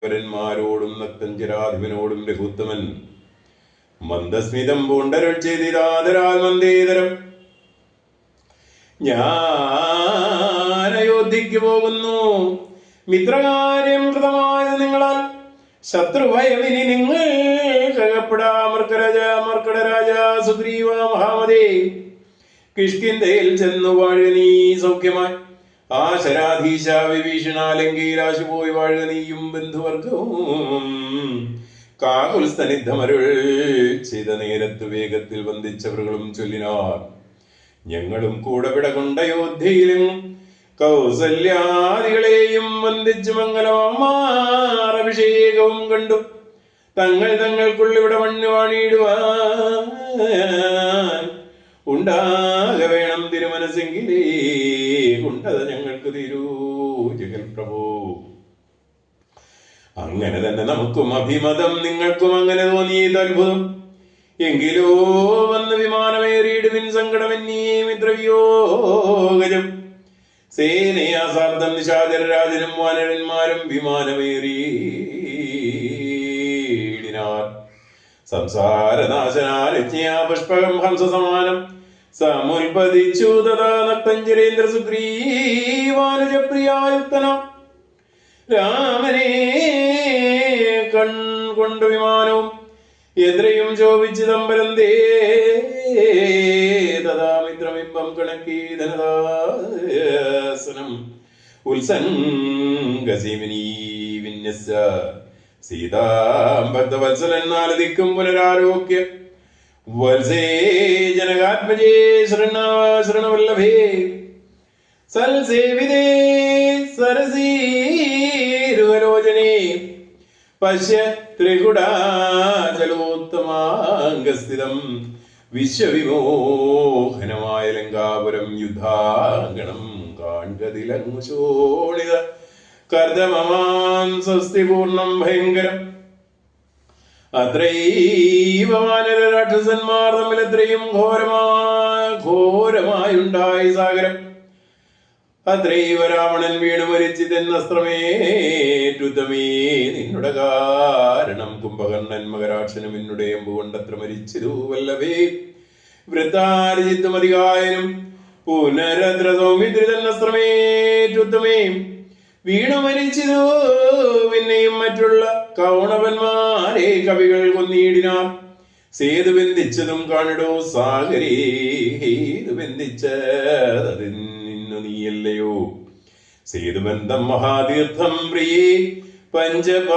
പരന്മാരോടും നക്തഞ്ചരാധിപനോടും രഘുത്തമൻ മന്ദസ്മിതം പൂണ്ടരുൾ ചെയ്തിരാതരാൽ മന്ദേതരം. ഞാൻ അയോധ്യയ്ക്ക് പോകുന്നു. മിത്രകാര്യം കൃതമായത് നിങ്ങളാൽ ശത്രുഭയമിനി നിങ്ങൾ മർക്കടരാജ സുഗ്രീവ മഹാമതേ. കിഷ്കിന്ധയിൽ ചെന്നു വാഴുക നീ സൗഖ്യമായി. ആശരാധീശ വിഭീഷണാലങ്കയിലാശു പോയി വാഴുക നീയും ബന്ധുവർഗവും. കാകുൽസ്തനിദ്ധമരുൾ ചെയ്ത നേരത്തു വേഗത്തിൽ വന്ദിച്ചവர்களுം ചൊല്ലിനാർ. ഞങ്ങളും കൂടെ വിടകൊണ്ട അയോധ്യയിലും കൗസല്യാദികളെയും വന്ദിച്ചു മംഗലമാരഭിഷേകവും കണ്ടു. തങ്ങൾക്കുള്ളിവിടെ മണ്ണ് വാണിയിടുവാൻ ഉണ്ടാക വേണം തിരുമനസ്സെങ്കിലേ കുണ്ടത ഞങ്ങൾക്ക് തീരൂ ജഗൽ പ്രഭോ. അങ്ങനെ തന്നെ നമുക്കും അഭിമതം, നിങ്ങൾക്കും അങ്ങനെ തോന്നിയത് അത്ഭുതം. എങ്കിലോ വന്ന് വിമാനമേറിയിടുവിൻ സങ്കടമെന്നീ മിത്രവിയോഗജം. സേനയാസാർദ്ധം നിശാചരരാജനും വാനരന്മാരും വിമാനമേറിയിടിനാർ. സംസാരനാശനാരജ്ഞയാ പുഷ്പകം ഹംസസമാനം സമുൽപതിച്ചു തഥാ നക്തഞ്ചരേന്ദ്ര സുഗ്രീവാനുജപ്രിയായുക്തന. രാമനെ കൺകൊണ്ടു വിമാനവും എത്രയും ശോഭിച്ചു തമ്പരന്തേ. തഥാ മിത്രമിമ്പം കണക്കി ധനദാസനം ഉത്സംഗസീമിനീ വിന്യസ്യ സീതാം ഭക്തവത്സലൻ നാലദിക്കും പുനരാരോഗ്യ. വത്സേ ജനകാത്മജേ ശരണവല്ലഭേ സൽസേവിതേ സരസീരുവലോചനേ പശ്യ ത്രികുടാചലോത്തമാംഗസ്ഥിതം വിശ്വവിമോഹനമായ ലങ്കാപുരം യുദ്ധാങ്കണം കാൺകതിലങ്ശോണിത കർദമമാം സ്വസ്തി പൂർണ്ണം ഭയങ്കരം. അത്രൈവ വാനര രാക്ഷസന്മാർ തമ്മിൽ എത്രയും ഘോരമായുണ്ടായി സാഗരം. അത്രൈവ രാവണൻ വീണു മരിച്ചിതെന്നസ്ത്രമേറ്റുത്തമേ നിന്നുടെ കാരണം. കുംഭകർണൻ മകരാക്ഷനും എന്നുടെ എമ്പ് കൊണ്ടത്ര മരിച്ചിരു വല്ലഭേ. വൃത്താരജിത്തും അധികായനും പുനരത്ര സൗമിത്രിതന്നസ്ത്രമേറ്റുത്തമേ വീണു മരിച്ചിരു. പിന്നെയും മറ്റുള്ള കൗണവന്മാരെ കവികൾ കൊന്നിടിനാർ. സേതു ബന്ധിച്ചതും കാണിടോ സാഗരേ. ഹേതു ബന്ധിച്ചതിന്നു നീയല്ലയോ. സേതുബന്ധം മഹാതീർത്ഥം പ്രിയേ പഞ്ച